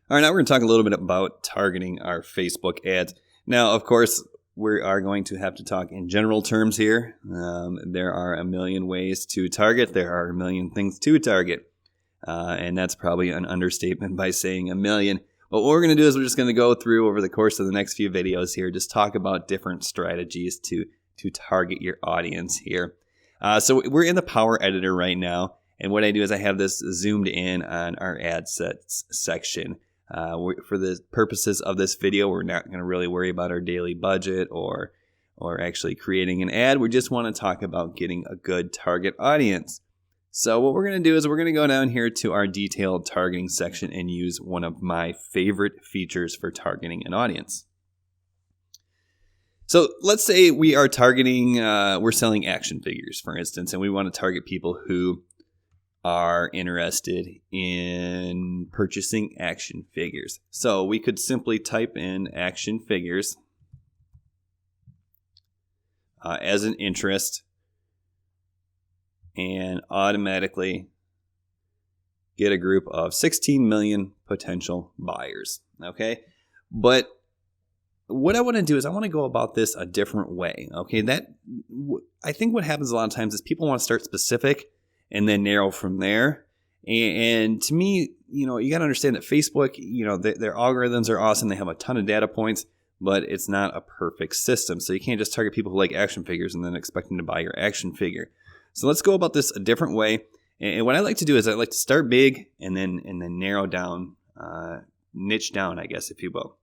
All right, now we're going to talk a little bit about targeting our Facebook ads. Now, of course, we are going to have to talk in general terms here. There are a million ways to target. There are a million things to target. And that's probably an understatement by saying a million. But what we're going to do is we're just going to go through over the course of the next few videos here, just talk about different strategies to target your audience here. So we're in the Power Editor right now. And what I do is I have this zoomed in on our ad sets section. For the purposes of this video, we're not going to really worry about our daily budget or actually creating an ad. We just want to talk about getting a good target audience. So what we're going to do is we're going to go down here to our detailed targeting section and use one of my favorite features for targeting an audience. So let's say we are targeting, we're selling action figures, for instance, and we want to target people who are interested in purchasing action figures. So we could simply type in action figures as an interest and automatically get a group of 16 million potential buyers. Okay, but what I want to do is I want to go about this a different way. Okay, I think what happens a lot of times is people want to start specific and then narrow from there. And to me, you got to understand that Facebook, their algorithms are awesome. They have a ton of data points, but it's not a perfect system. So you can't just target people who like action figures and then expect them to buy your action figure. So let's go about this a different way. And what I like to do is I like to start big and then narrow down, niche down, I guess, if you will.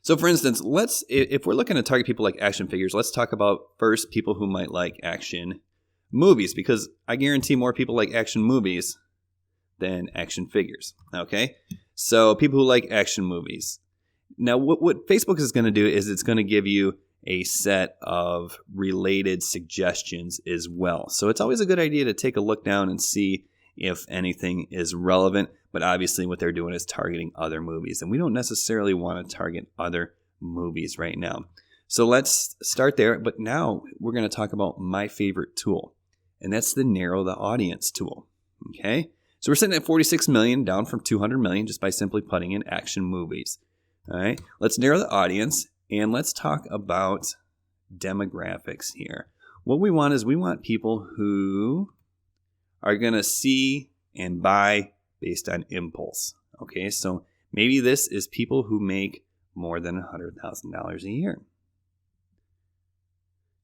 So for instance, if we're looking to target people like action figures, let's talk about first people who might like action movies, because I guarantee more people like action movies than action figures. Okay, so people who like action movies. Now, what Facebook is going to do is it's going to give you a set of related suggestions as well. So it's always a good idea to take a look down and see if anything is relevant. But obviously what they're doing is targeting other movies, and we don't necessarily want to target other movies right now. So let's start there. But now we're going to talk about my favorite tool, and that's the narrow the audience tool. Okay, so we're sitting at 46 million, down from 200 million, just by simply putting in action movies. All right, let's narrow the audience, and let's talk about demographics here. What we want is we want people who are going to see and buy based on impulse. Okay, so maybe this is people who make more than $100,000 a year.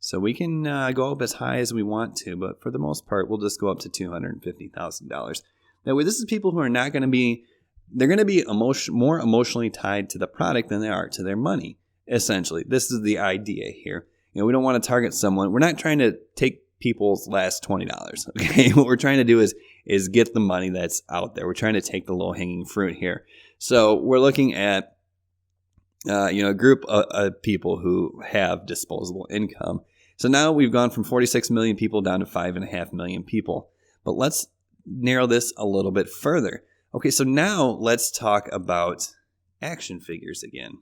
So we can go up as high as we want to, but for the most part, we'll just go up to $250,000. Now, this is people who are not going to be, they're going to be more emotionally tied to the product than they are to their money, essentially. This is the idea here. We don't want to target someone. We're not trying to take people's last $20. Okay, what we're trying to do is get the money that's out there. We're trying to take the low-hanging fruit here. So we're looking at a group of people who have disposable income. So now we've gone from 46 million people down to 5.5 million people. But let's narrow this a little bit further. Okay, so now let's talk about action figures again.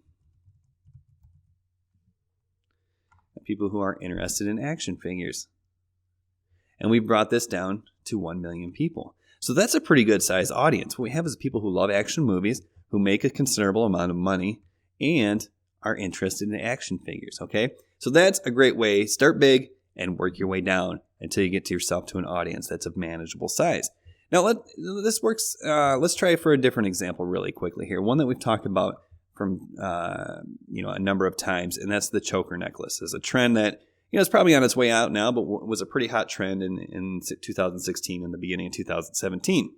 People who are interested in action figures. And we brought this down to 1 million people. So that's a pretty good size audience. What we have is people who love action movies, who make a considerable amount of money, and are interested in action figures. Okay, so that's a great way. Start big and work your way down until you get to yourself to an audience that's of manageable size. Now, this works. Let's try for a different example really quickly here. One that we've talked about from a number of times, and that's the choker necklace. It's a trend that it's probably on its way out now, but was a pretty hot trend in 2016 and the beginning of 2017.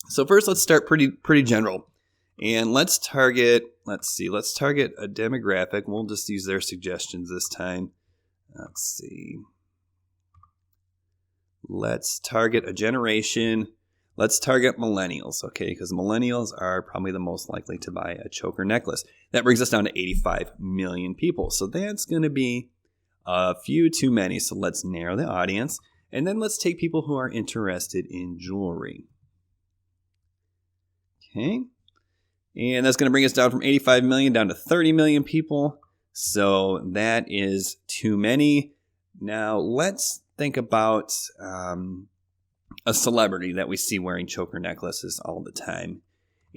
So first, let's start pretty general, and let's target a demographic. We'll just use their suggestions this time. Let's see. Let's target a generation. Let's target millennials, okay, because millennials are probably the most likely to buy a choker necklace. That brings us down to 85 million people. So that's going to be a few too many. So let's narrow the audience. And then let's take people who are interested in jewelry. Okay. And that's going to bring us down from 85 million down to 30 million people. So that is too many. Now let's think about a celebrity that we see wearing choker necklaces all the time.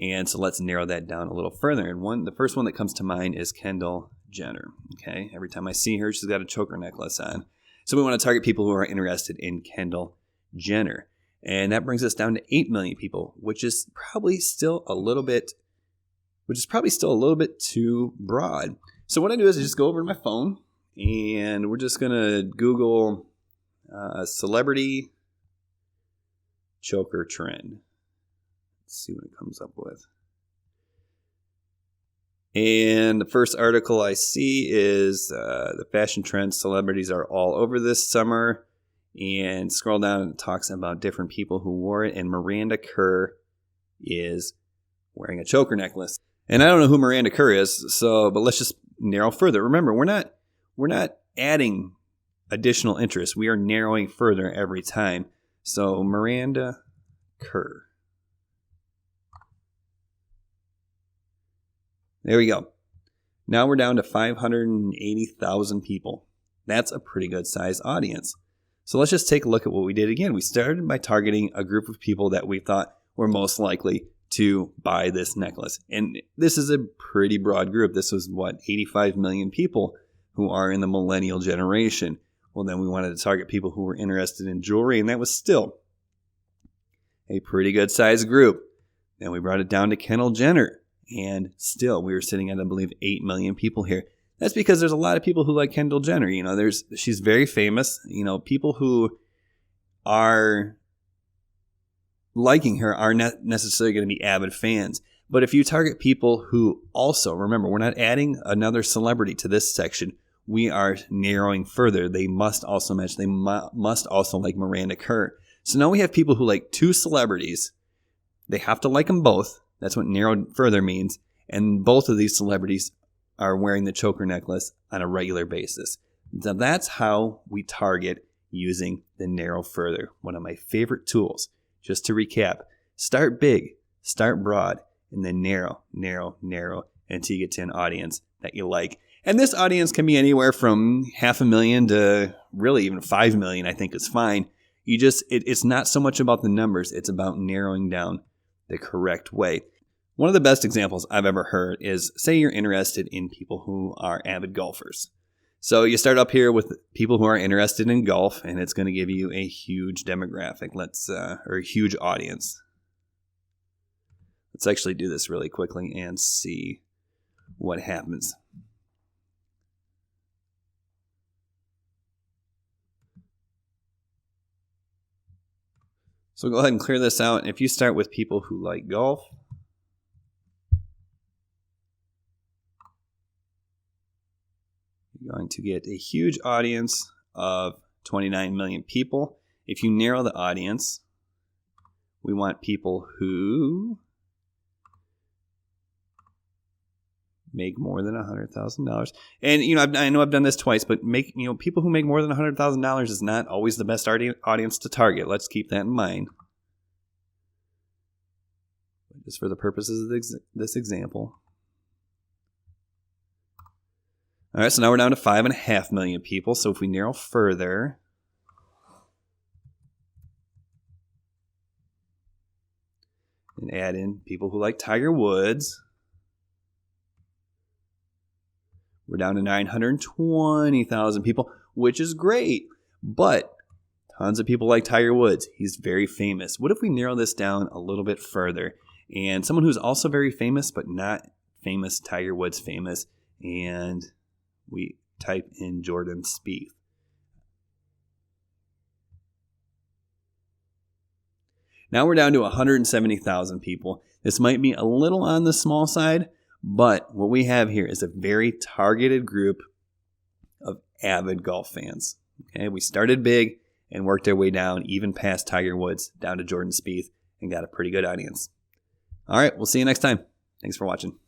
And so let's narrow that down a little further. And the first one that comes to mind is Kendall Jenner. Okay, every time I see her, she's got a choker necklace on. So we want to target people who are interested in Kendall Jenner. And that brings us down to 8 million people, which is probably still a little bit too broad. So what I do is I just go over to my phone and we're just going to Google celebrity choker trend. Let's see what it comes up with. And the first article I see is the fashion trend celebrities are all over this summer. And scroll down and it talks about different people who wore it. And Miranda Kerr is wearing a choker necklace. And I don't know who Miranda Kerr is, but let's just narrow further. Remember, we're not adding additional interest. We are narrowing further every time. So Miranda Kerr. There we go. Now we're down to 580,000 people. That's a pretty good size audience. So let's just take a look at what we did again. We started by targeting a group of people that we thought were most likely to buy this necklace. And this is a pretty broad group. This was 85 million people who are in the millennial generation. Well, then we wanted to target people who were interested in jewelry, and that was still a pretty good size group. Then we brought it down to Kendall Jenner. And still, we were sitting at, I believe, 8 million people here. That's because there's a lot of people who like Kendall Jenner. She's very famous. People who are liking her are not necessarily going to be avid fans. But if you target people who also, remember, we're not adding another celebrity to this section. We are narrowing further. They must also match. They must also like Miranda Kerr. So now we have people who like two celebrities. They have to like them both. That's what narrowed further means. And both of these celebrities are wearing the choker necklace on a regular basis. Now that's how we target using the narrow further. One of my favorite tools. Just to recap, start big, start broad, and then narrow until you get to an audience that you like. And this audience can be anywhere from 500,000 to really even 5 million, I think is fine. It's not so much about the numbers, it's about narrowing down the correct way. One of the best examples I've ever heard is, say you're interested in people who are avid golfers. So you start up here with people who are interested in golf, and it's going to give you a huge demographic, or a huge audience. Let's actually do this really quickly and see what happens. So go ahead and clear this out. If you start with people who like golf, you're going to get a huge audience of 29 million people. If you narrow the audience, we want people who make more than $100,000. And I know I've done this twice, but people who make more than $100,000 is not always the best audience to target. Let's keep that in mind. Just for the purposes of this example. All right, so now we're down to 5.5 million people. So if we narrow further, and add in people who like Tiger Woods, we're down to 920,000 people, which is great. But tons of people like Tiger Woods. He's very famous. What if we narrow this down a little bit further? And someone who's also very famous, but not famous, Tiger Woods famous, and we type in Jordan Spieth. Now we're down to 170,000 people. This might be a little on the small side, but what we have here is a very targeted group of avid golf fans. Okay, we started big and worked our way down, even past Tiger Woods, down to Jordan Spieth, and got a pretty good audience. All right, we'll see you next time. Thanks for watching.